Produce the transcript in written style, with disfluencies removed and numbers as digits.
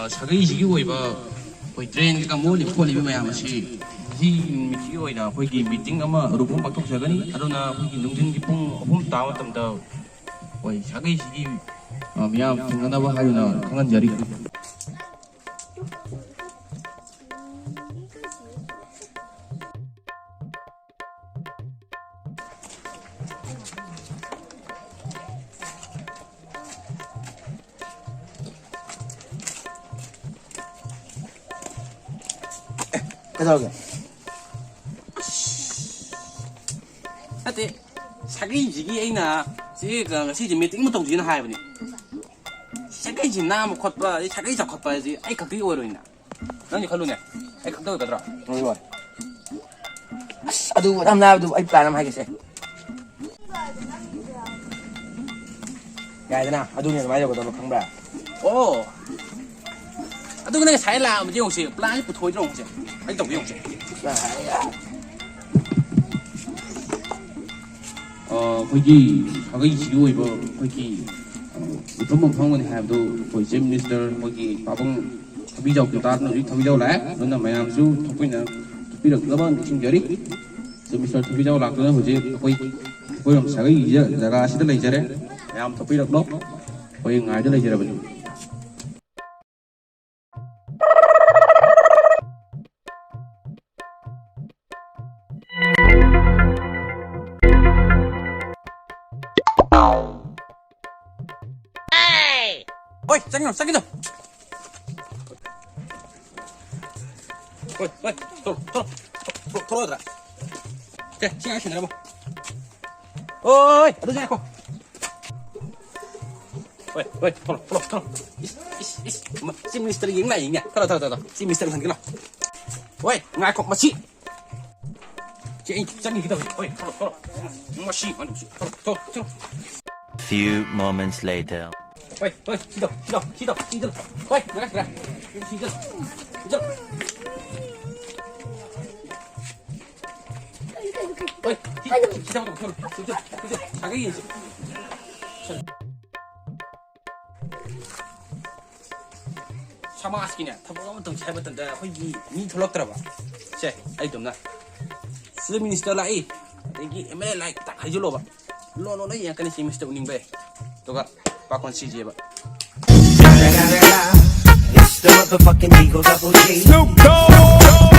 사계이시기 오이바 거의 트레인 까몰리 폴리비 마야마시 이 미치 오이나 거기 미팅 아마 루폰 박톡 사가니 아로나 거기 농진 기풍 홈 다운 땀다 거의 사계이시기 미야 빙가나바 하유나 강한 자리 그러게. 하여튼 사기지기 애나 지금 시즌 미팅 못 오지는 하이버니 사기지 나무 컷바 사기지 컷바지 아이 각기 오로 있나 너니 칼로네 아이 각도 가더라 이거. 아두 남나도 아이 플랜 하겠어. 야, 이제나 아두는 많이 먹어도 강바. 오 아두 그냥 살라 뭐 용시 플랜이 붙어 이런 용시 아이 또 용시 거기 사계이시기 오이바 거기 우선만 방문해 하도 거기 제 미니스터 거기 바봉 타비자오 교다는 우리 타비자오 라 그러나 마야암수 토피나 토피를 그만 팀결이 제 미스터 타비자오 라그는 뭐지 거기 거기 사계이 자가 시들 레이저래 마야암 토피를 너 거기 nga이들 레이저래 버지 어이 짱놈 짱놈 어이 돌아오더라 그래 시간 시간 내려봐 어이 아두 짱 어이 돌아 이씨 뭐 시미스터리赢来赢냐 돌아 시미스터리 상기나 어이 nga이코 마치 쟤 짱이 기다려 어이 돌아 마치 아니 돌아 Few moments later. 어이 시도 어이 그래 시도 어이 시작부터 자격이 사망하시기냐 타보면 잘못된다 허이 니 돌렸더라봐 쟤 아이 좀나 스미니스터 라이 이게 에메 라이 딱 해줄로 봐 로노는 약간의 시미스터 운ing배 또가 바콘 CG해봐 It's the motherfucking Eagle Double G. Snoop Dogg.